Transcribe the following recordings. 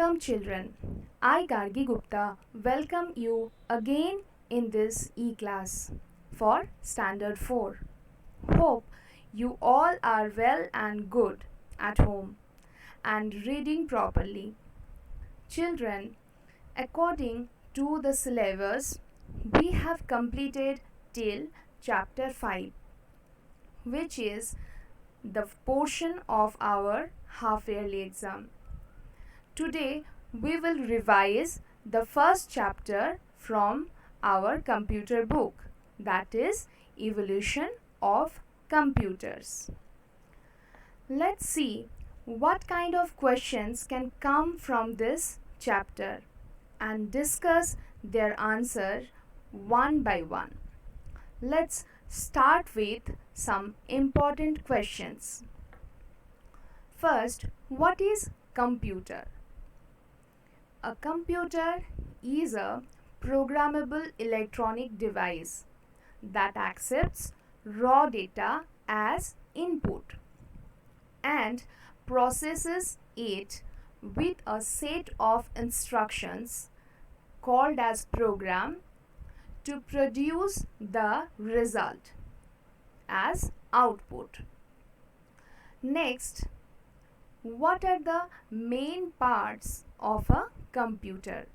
Welcome children. I Gargi Gupta welcome you again in this e-class for Standard 4. Hope you all are well and good at home and reading properly. Children, according to the syllabus, we have completed till chapter 5, which is the portion of our half-yearly exam. Today we will revise the first chapter from our computer book, that is Evolution of Computers. Let's see what kind of questions can come from this chapter and discuss their answer one by one. Let's start with some important questions. First, what is computer? A computer is a programmable electronic device that accepts raw data as input and processes it with a set of instructions called as program to produce the result as output. Next, what are the main parts of a computer?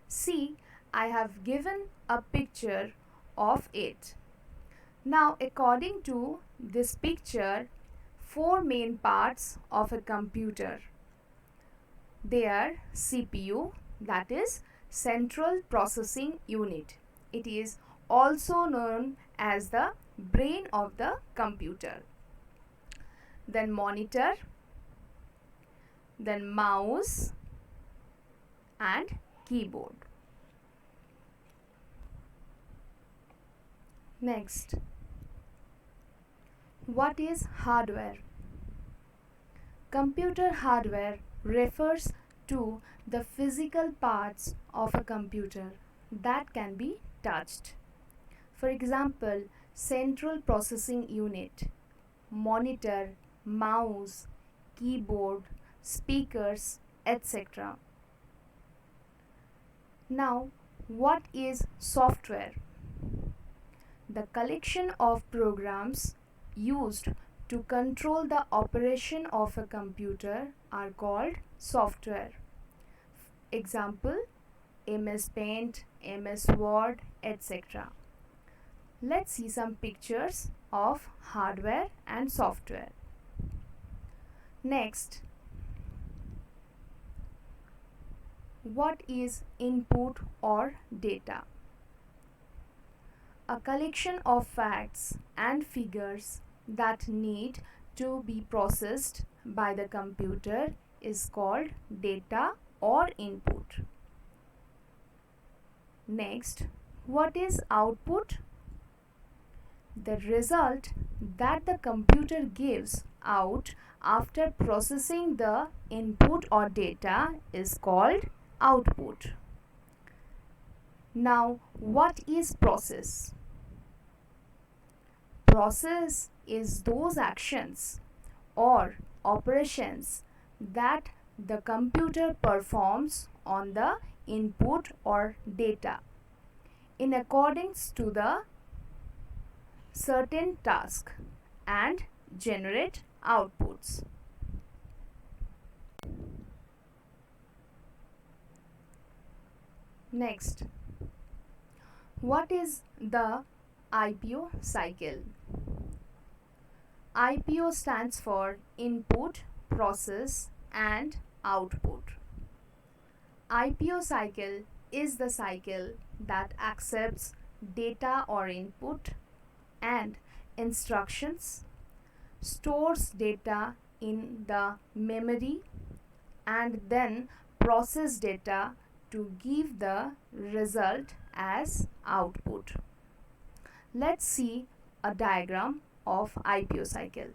See, I have given a picture of it. Now, according to this picture, 4 main parts of a computer. They are CPU, that is Central Processing Unit. It is also known as the brain of the computer. Then monitor, then mouse and keyboard. Next, what is hardware? Computer hardware refers to the physical parts of a computer that can be touched. For example, Central Processing Unit, monitor, mouse, keyboard, speakers, etc. Now, what is software? The collection of programs used to control the operation of a computer are called software. Example, MS Paint, MS Word, etc. Let's see some pictures of hardware and software. Next, what is input or data? A collection of facts and figures that need to be processed by the computer is called data or input. Next, what is output? The result that the computer gives out after processing the input or data is called output. Now, what is process? Process is those actions or operations that the computer performs on the input or data in accordance to the certain task and generate outputs. Next, what is the IPO cycle? IPO stands for input, process and output. IPO cycle is the cycle that accepts data or input and instructions, stores data in the memory and then process data to give the result as output. Let's see a diagram of IPO cycle.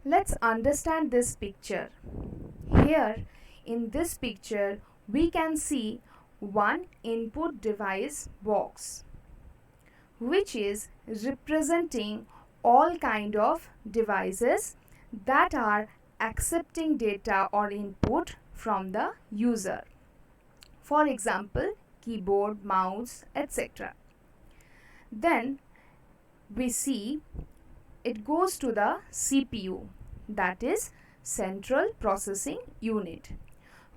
Let's understand this picture. Here in this picture we can see one input device box which is representing all kind of devices that are accepting data or input from the user. For example, keyboard, mouse, etc. Then we see it goes to the CPU, that is Central Processing Unit,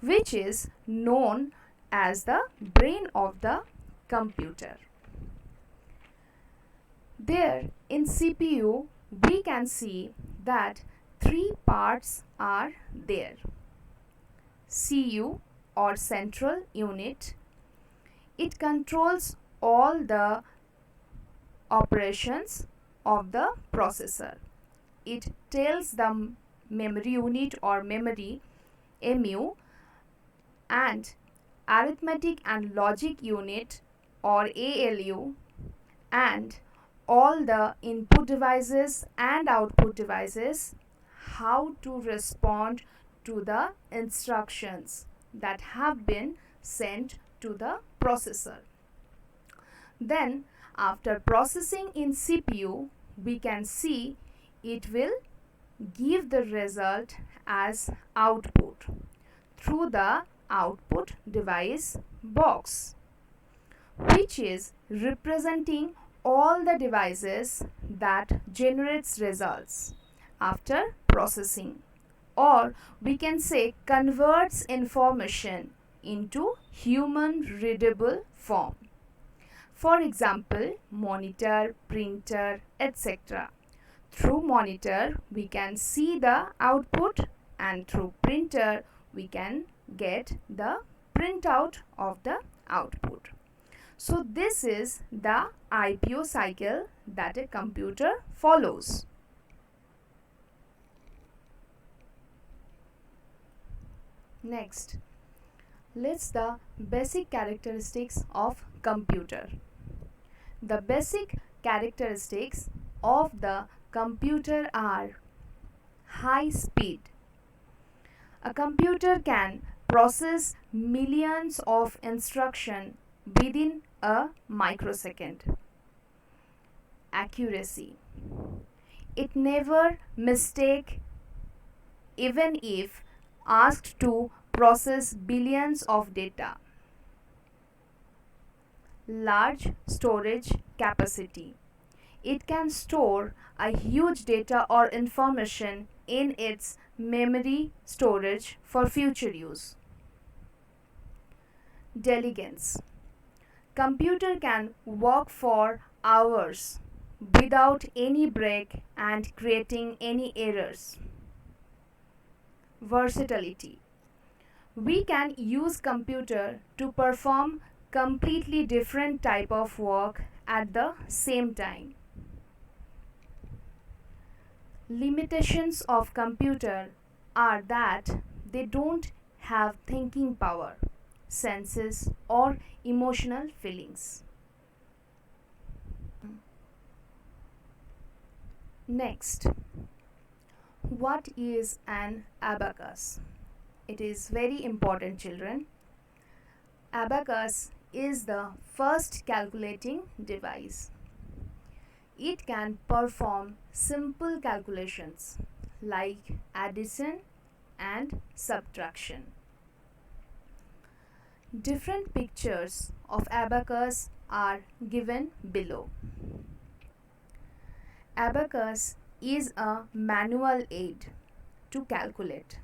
which is known as the brain of the computer. There in CPU we can see that three parts are there. CU or Central Unit, it controls all the operations of the processor. It tells the memory unit or memory MU and arithmetic and logic unit or ALU and all the input devices and output devices how to respond to the instructions that have been sent to the processor. Then after processing in CPU, we can see it will give the result as output through the output device box, which is representing all the devices that generates results after processing, or we can say converts information into human readable form. For example, monitor, printer, etc. Through monitor we can see the output, and through printer we can get the printout of the output. So this is the IPO cycle that a computer follows. Next, let's the basic characteristics of computer. The basic characteristics of the computer are high speed. A computer can process millions of instructions within a microsecond. Accuracy. It never mistakes even if asked to process billions of data. Large storage capacity. It can store a huge data or information in its memory storage for future use. Diligence. Computer can work for hours without any break and creating any errors. Versatility. We can use computer to perform completely different type of work at the same time. Limitations of computer are that they don't have thinking power, senses or emotional feelings. Next, what is an abacus? It is very important, children. Abacus is the first calculating device. It can perform simple calculations like addition and subtraction. Different pictures of abacus are given below. Abacus is a manual aid to calculate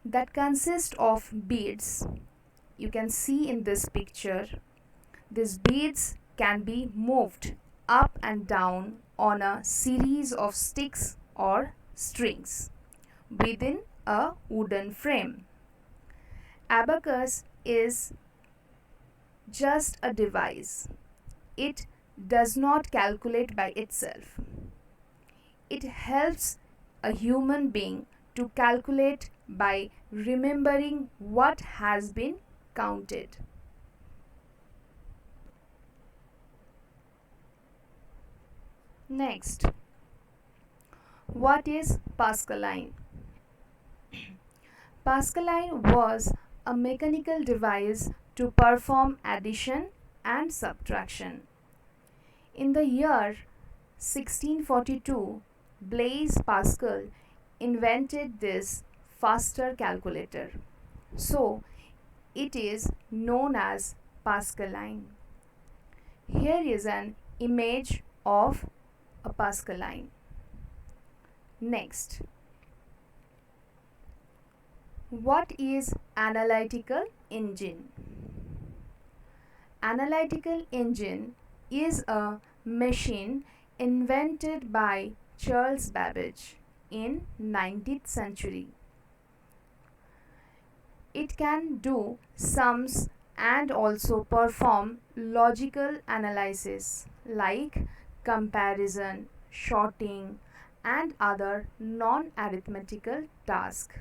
that consists of beads. You can see in this picture, these beads can be moved up and down on a series of sticks or strings within a wooden frame. Abacus is just a device. It does not calculate by itself. It helps a human being to calculate by remembering what has been counted. Next, what is Pascaline? Pascaline was a mechanical device to perform addition and subtraction. In the year 1642, Blaise Pascal invented this faster calculator. So it is known as Pascaline. Here is an image of a Pascaline. Next, what is analytical engine? Analytical engine is a machine invented by Charles Babbage in 19th century. It can do sums and also perform logical analysis like comparison, sorting, and other non-arithmetical tasks.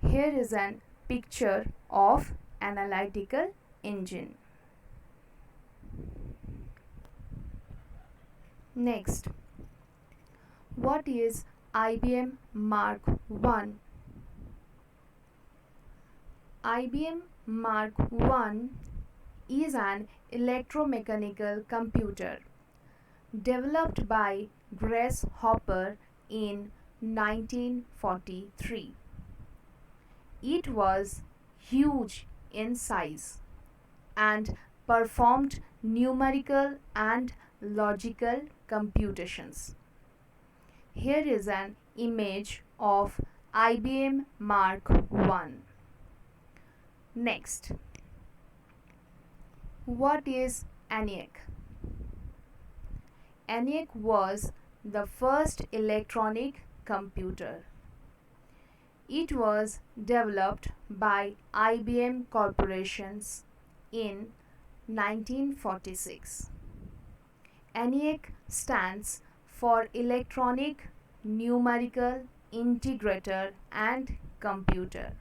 Here is an picture of analytical engine. Next, what is IBM Mark 1? IBM Mark 1 is an electromechanical computer developed by Grace Hopper in 1943. It was huge in size and performed numerical and logical computations. Here is an image of IBM Mark 1. Next, what is ENIAC? ENIAC was the first electronic computer. It was developed by IBM Corporations in 1946. ENIAC stands for Electronic Numerical Integrator and Computer.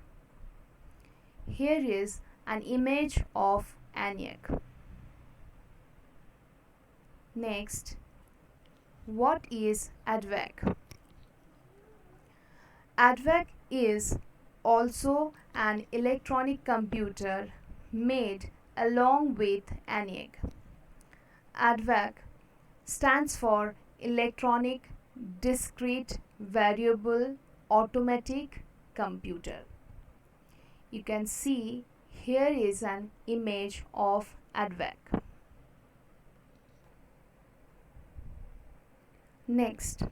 Here is an image of ENIAC. Next, what is Advanc? Advanc is also an electronic computer made along with ENIAC. Advanc stands for Electronic Discrete Variable Automatic Computer. You can see here is an image of Advanc. Next,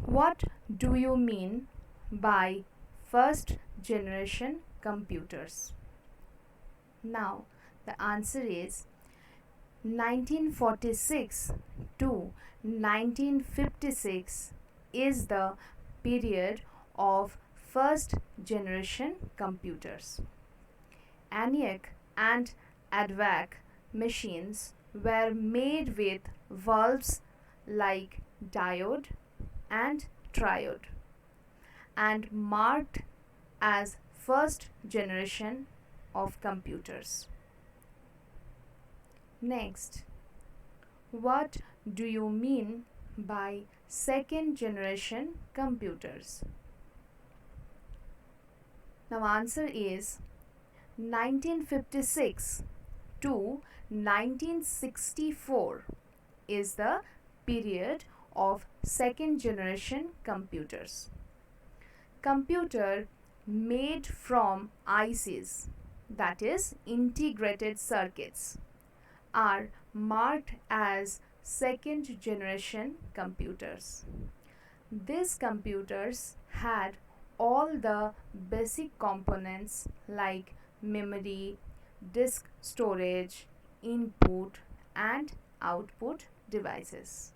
what do you mean by first generation computers? Now the answer is 1946 to 1956 is the period of first generation computers. ENIAC and Advanc machines were made with valves like diode and triode and marked as first generation of computers. Next, what do you mean by second generation computers? Now answer is 1956 to 1964 is the period of second generation computers. Computer made from ICs, that is integrated circuits, are marked as second generation computers. These computers had all the basic components like memory, disk storage, input and output devices.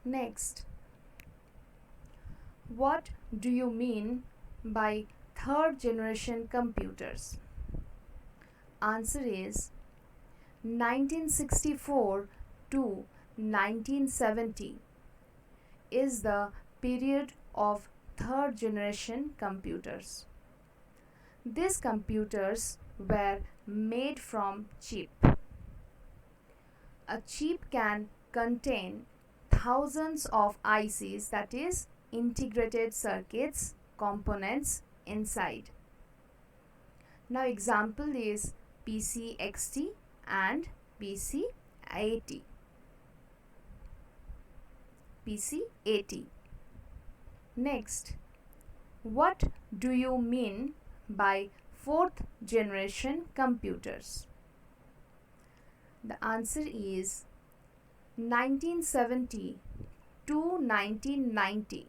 Next, what do you mean by third generation computers? Answer is 1964 to 1970 is the period of third generation computers. These computers were made from chip. A chip can contain thousands of ICs, that is integrated circuits components inside. Now example is PC XT and PC 80. PC-80. Next, what do you mean by fourth generation computers? The answer is 1970 to 1990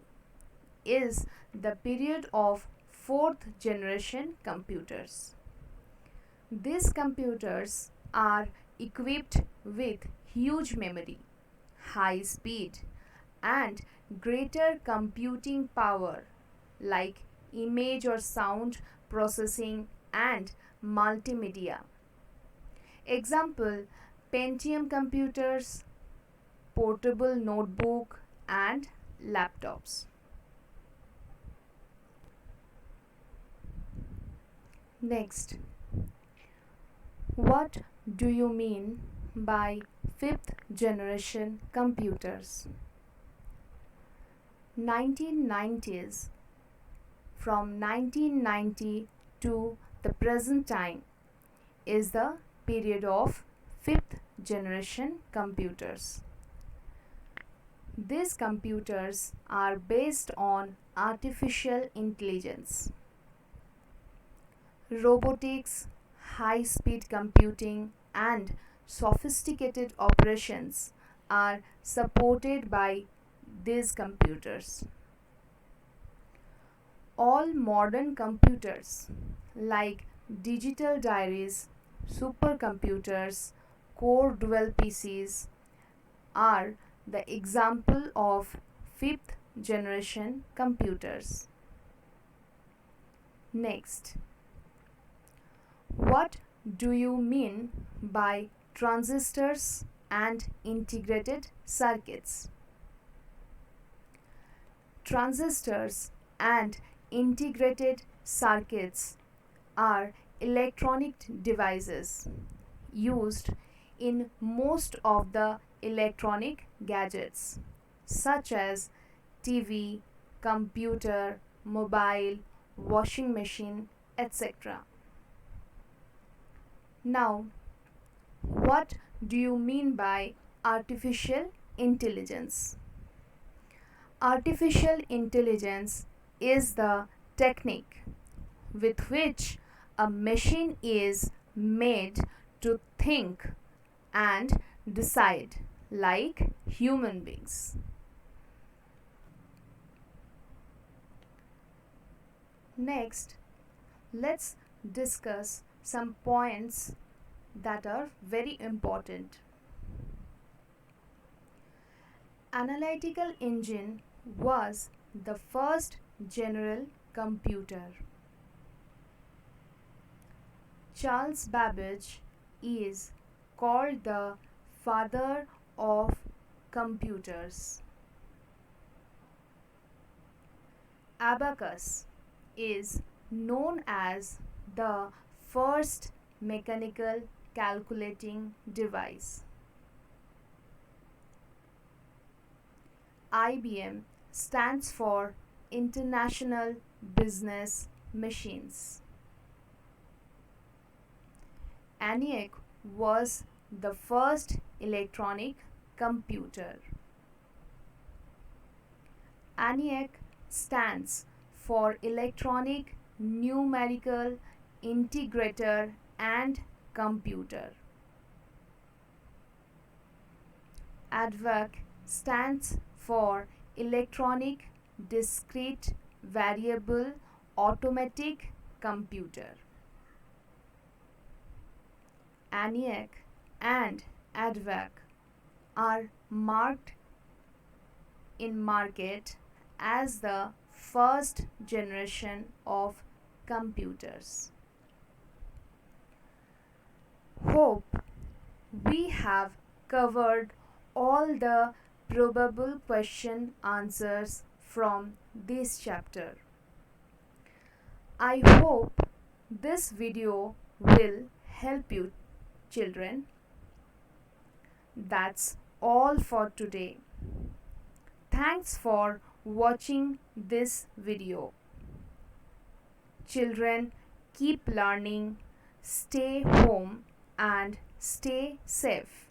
is the period of fourth generation computers. These computers are equipped with huge memory, high speed, and greater computing power like image or sound processing and multimedia. Example: Pentium computers, portable notebook, and laptops. Next, what do you mean by fifth generation computers? 1990s. From 1990 to the present time is the period of fifth generation computers. These computers are based on artificial intelligence, robotics, high-speed computing, and sophisticated operations are supported by these computers. All modern computers like digital diaries, supercomputers, core dual PCs are the example of fifth generation computers. Next, what do you mean by transistors and integrated circuits? Transistors and integrated circuits are electronic devices used in most of the electronic gadgets such as TV, computer, mobile, washing machine, etc. Now, what do you mean by artificial intelligence? Artificial intelligence is the technique with which a machine is made to think and decide like human beings. Next, let's discuss some points that are very important. Analytical engine was the first general computer. Charles Babbage is called the father of computers. Abacus is known as the first mechanical calculating device. IBM stands for International Business Machines. ENIAC was the first electronic computer. ENIAC stands for Electronic Numerical Integrator and Computer. Advanc stands for Electronic Discrete Variable Automatic Computer. ENIAC and Advanc are marked in market as the first generation of computers. Hope we have covered all the probable question answers from this chapter. I hope this video will help you, children. That's all for today. Thanks for watching this video. Children, keep learning, stay home and stay safe.